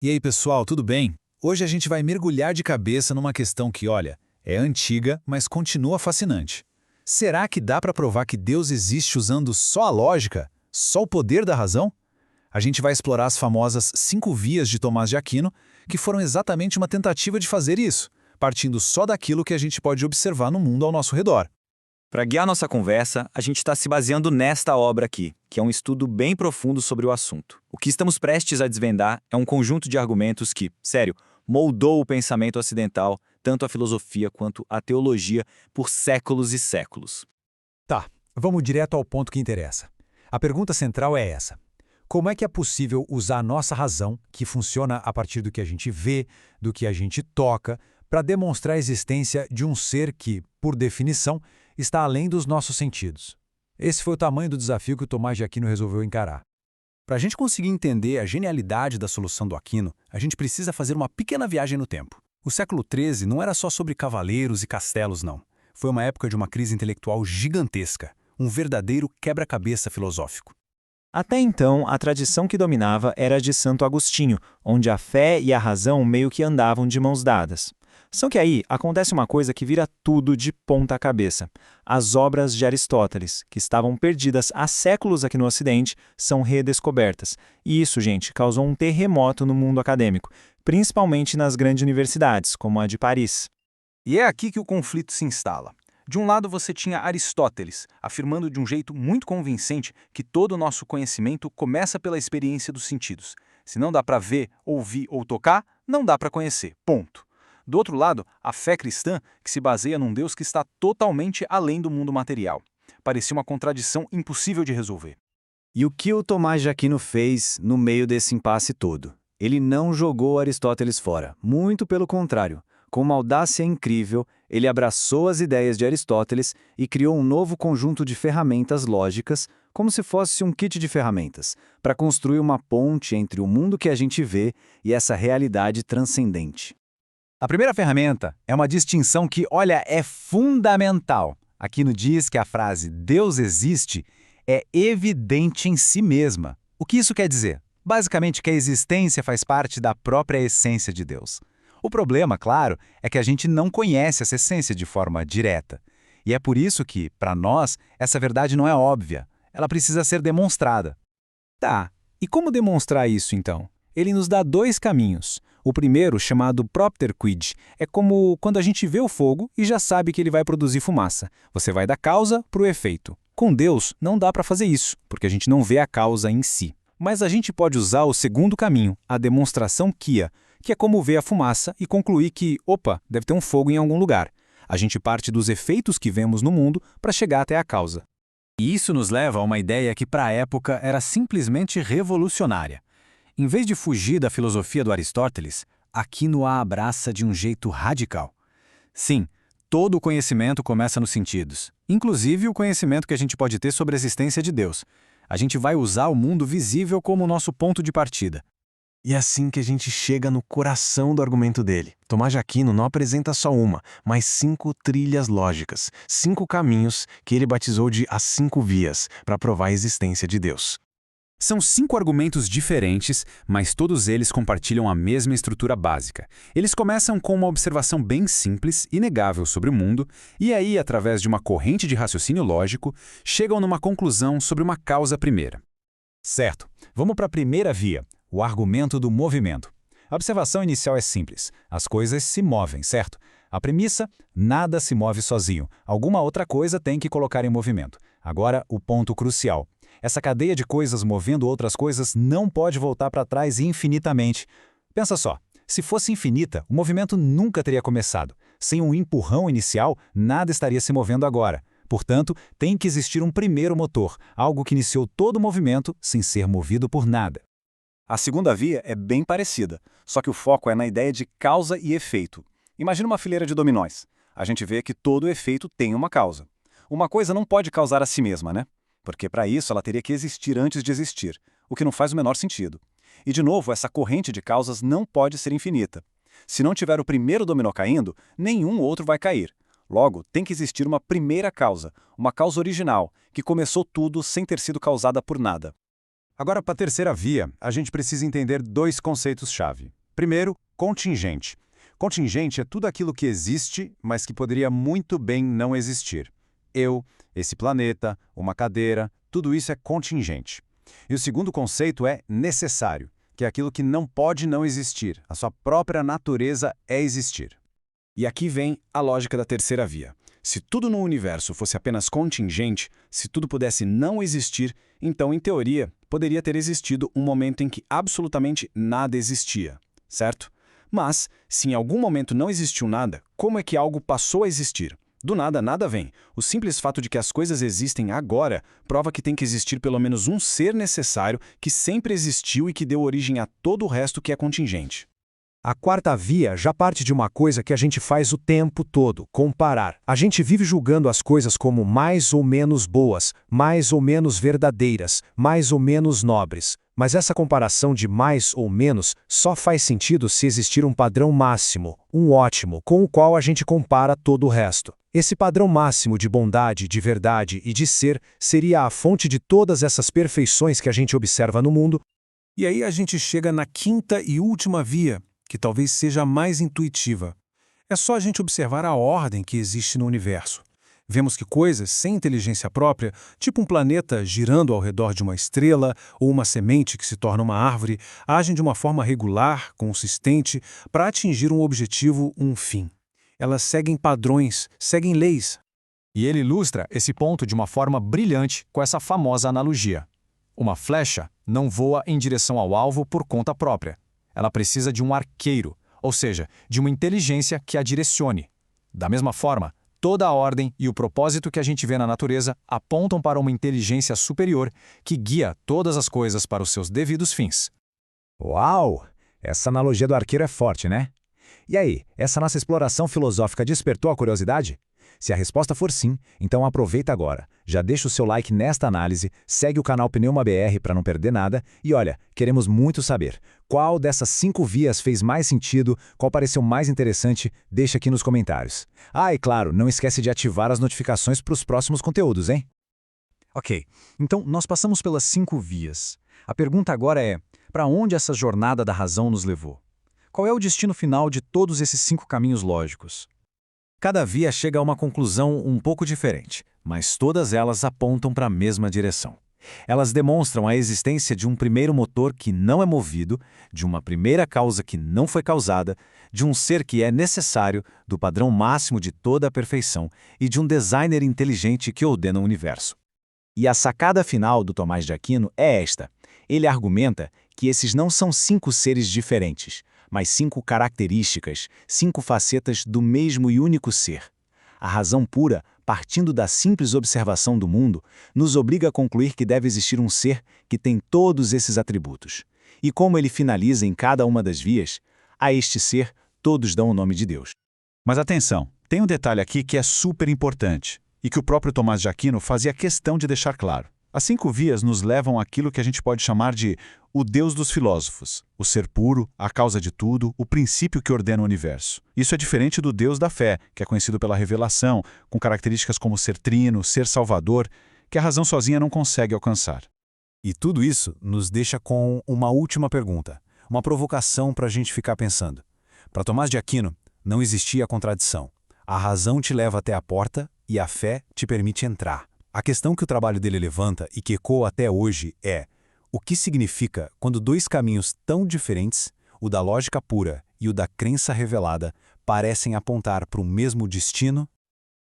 E aí, pessoal, tudo bem? Hoje a gente vai mergulhar de cabeça numa questão que, olha, é antiga, mas continua fascinante. Será que dá para provar que Deus existe usando só a lógica? Só o poder da razão? A gente vai explorar as famosas 5 vias de Tomás de Aquino, que foram exatamente uma tentativa de fazer isso, partindo só daquilo que a gente pode observar no mundo ao nosso redor. Para guiar nossa conversa, a gente está se baseando nesta obra aqui, que é um estudo bem profundo sobre o assunto. O que estamos prestes a desvendar é um conjunto de argumentos que, sério, moldou o pensamento ocidental, tanto a filosofia quanto a teologia, por séculos e séculos. Tá, vamos direto ao ponto que interessa. A pergunta central é essa. Como é que é possível usar a nossa razão, que funciona a partir do que a gente vê, do que a gente toca, para demonstrar a existência de um ser que, por definição, está além dos nossos sentidos? Esse foi o tamanho do desafio que o Tomás de Aquino resolveu encarar. Para a gente conseguir entender a genialidade da solução do Aquino, a gente precisa fazer uma pequena viagem no tempo. O século XIII não era só sobre cavaleiros e castelos, não. Foi uma época de uma crise intelectual gigantesca, um verdadeiro quebra-cabeça filosófico. Até então, a tradição que dominava era a de Santo Agostinho, onde a fé e a razão meio que andavam de mãos dadas. Só que aí acontece uma coisa que vira tudo de ponta cabeça. As obras de Aristóteles, que estavam perdidas há séculos aqui no Ocidente, são redescobertas. E isso, gente, causou um terremoto no mundo acadêmico, principalmente nas grandes universidades, como a de Paris. E é aqui que o conflito se instala. De um lado você tinha Aristóteles, afirmando de um jeito muito convincente que todo o nosso conhecimento começa pela experiência dos sentidos. Se não dá para ver, ouvir ou tocar, não dá para conhecer. Ponto. Do outro lado, a fé cristã, que se baseia num Deus que está totalmente além do mundo material. Parecia uma contradição impossível de resolver. E o que o Tomás de Aquino fez no meio desse impasse todo? Ele não jogou Aristóteles fora, muito pelo contrário. Com uma audácia incrível, ele abraçou as ideias de Aristóteles e criou um novo conjunto de ferramentas lógicas, como se fosse um kit de ferramentas, para construir uma ponte entre o mundo que a gente vê e essa realidade transcendente. A primeira ferramenta é uma distinção que, olha, é fundamental. Aquino diz que a frase "Deus existe" é evidente em si mesma. O que isso quer dizer? Basicamente que a existência faz parte da própria essência de Deus. O problema, claro, é que a gente não conhece essa essência de forma direta. E é por isso que, para nós, essa verdade não é óbvia. Ela precisa ser demonstrada. Tá, e como demonstrar isso então? Ele nos dá 2 caminhos. O primeiro, chamado propter quid, é como quando a gente vê o fogo e já sabe que ele vai produzir fumaça. Você vai da causa para o efeito. Com Deus, não dá para fazer isso, porque a gente não vê a causa em si. Mas a gente pode usar o segundo caminho, a demonstração quia, que é como ver a fumaça e concluir que, opa, deve ter um fogo em algum lugar. A gente parte dos efeitos que vemos no mundo para chegar até a causa. E isso nos leva a uma ideia que para a época era simplesmente revolucionária. Em vez de fugir da filosofia do Aristóteles, Aquino a abraça de um jeito radical. Sim, todo o conhecimento começa nos sentidos, inclusive o conhecimento que a gente pode ter sobre a existência de Deus. A gente vai usar o mundo visível como nosso ponto de partida. E é assim que a gente chega no coração do argumento dele. Tomás de Aquino não apresenta só uma, mas 5 trilhas lógicas, 5 caminhos que ele batizou de as 5 vias para provar a existência de Deus. São 5 argumentos diferentes, mas todos eles compartilham a mesma estrutura básica. Eles começam com uma observação bem simples, inegável sobre o mundo, e aí, através de uma corrente de raciocínio lógico, chegam numa conclusão sobre uma causa primeira. Certo, vamos para a primeira via, o argumento do movimento. A observação inicial é simples. As coisas se movem, certo? A premissa, nada se move sozinho. Alguma outra coisa tem que colocar em movimento. Agora, o ponto crucial. Essa cadeia de coisas movendo outras coisas não pode voltar para trás infinitamente. Pensa só, se fosse infinita, o movimento nunca teria começado. Sem um empurrão inicial, nada estaria se movendo agora. Portanto, tem que existir um primeiro motor, algo que iniciou todo o movimento sem ser movido por nada. A segunda via é bem parecida, só que o foco é na ideia de causa e efeito. Imagina uma fileira de dominóis. A gente vê que todo efeito tem uma causa. Uma coisa não pode causar a si mesma, né? Porque para isso ela teria que existir antes de existir, o que não faz o menor sentido. E de novo, essa corrente de causas não pode ser infinita. Se não tiver o primeiro dominó caindo, nenhum outro vai cair. Logo, tem que existir uma primeira causa, uma causa original, que começou tudo sem ter sido causada por nada. Agora, para a terceira via, a gente precisa entender dois conceitos-chave. Primeiro, contingente. Contingente é tudo aquilo que existe, mas que poderia muito bem não existir. Eu, esse planeta, uma cadeira, tudo isso é contingente. E o segundo conceito é necessário, que é aquilo que não pode não existir. A sua própria natureza é existir. E aqui vem a lógica da terceira via. Se tudo no universo fosse apenas contingente, se tudo pudesse não existir, então, em teoria, poderia ter existido um momento em que absolutamente nada existia, certo? Mas, se em algum momento não existiu nada, como é que algo passou a existir? Do nada, nada vem. O simples fato de que as coisas existem agora prova que tem que existir pelo menos um ser necessário que sempre existiu e que deu origem a todo o resto que é contingente. A quarta via já parte de uma coisa que a gente faz o tempo todo, comparar. A gente vive julgando as coisas como mais ou menos boas, mais ou menos verdadeiras, mais ou menos nobres. Mas essa comparação de mais ou menos só faz sentido se existir um padrão máximo, um ótimo, com o qual a gente compara todo o resto. Esse padrão máximo de bondade, de verdade e de ser seria a fonte de todas essas perfeições que a gente observa no mundo. E aí a gente chega na quinta e última via, que talvez seja a mais intuitiva. É só a gente observar a ordem que existe no universo. Vemos que coisas sem inteligência própria, tipo um planeta girando ao redor de uma estrela ou uma semente que se torna uma árvore, agem de uma forma regular, consistente, para atingir um objetivo, um fim. Elas seguem padrões, seguem leis. E ele ilustra esse ponto de uma forma brilhante com essa famosa analogia. Uma flecha não voa em direção ao alvo por conta própria. Ela precisa de um arqueiro, ou seja, de uma inteligência que a direcione. Da mesma forma, toda a ordem e o propósito que a gente vê na natureza apontam para uma inteligência superior que guia todas as coisas para os seus devidos fins. Uau! Essa analogia do arqueiro é forte, né? E aí, essa nossa exploração filosófica despertou a curiosidade? Se a resposta for sim, então aproveita agora. Já deixa o seu like nesta análise, segue o canal Pneuma BR para não perder nada e olha, queremos muito saber. Qual dessas 5 vias fez mais sentido, qual pareceu mais interessante, deixa aqui nos comentários. Ah, e claro, não esquece de ativar as notificações para os próximos conteúdos, hein? Ok, então nós passamos pelas 5 vias. A pergunta agora é, para onde essa jornada da razão nos levou? Qual é o destino final de todos esses 5 caminhos lógicos? Cada via chega a uma conclusão um pouco diferente, mas todas elas apontam para a mesma direção. Elas demonstram a existência de um primeiro motor que não é movido, de uma primeira causa que não foi causada, de um ser que é necessário, do padrão máximo de toda a perfeição e de um designer inteligente que ordena o universo. E a sacada final do Tomás de Aquino é esta. Ele argumenta que esses não são 5 seres diferentes, mas 5 características, 5 facetas do mesmo e único ser. A razão pura, partindo da simples observação do mundo, nos obriga a concluir que deve existir um ser que tem todos esses atributos. E como ele finaliza em cada uma das vias, a este ser todos dão o nome de Deus. Mas atenção, tem um detalhe aqui que é super importante e que o próprio Tomás de Aquino fazia questão de deixar claro. As 5 vias nos levam àquilo que a gente pode chamar de o Deus dos filósofos, o ser puro, a causa de tudo, o princípio que ordena o universo. Isso é diferente do Deus da fé, que é conhecido pela revelação, com características como ser trino, ser salvador, que a razão sozinha não consegue alcançar. E tudo isso nos deixa com uma última pergunta, uma provocação para a gente ficar pensando. Para Tomás de Aquino, não existia contradição. A razão te leva até a porta e a fé te permite entrar. A questão que o trabalho dele levanta e que ecoa até hoje é: o que significa quando 2 caminhos tão diferentes, o da lógica pura e o da crença revelada, parecem apontar para o mesmo destino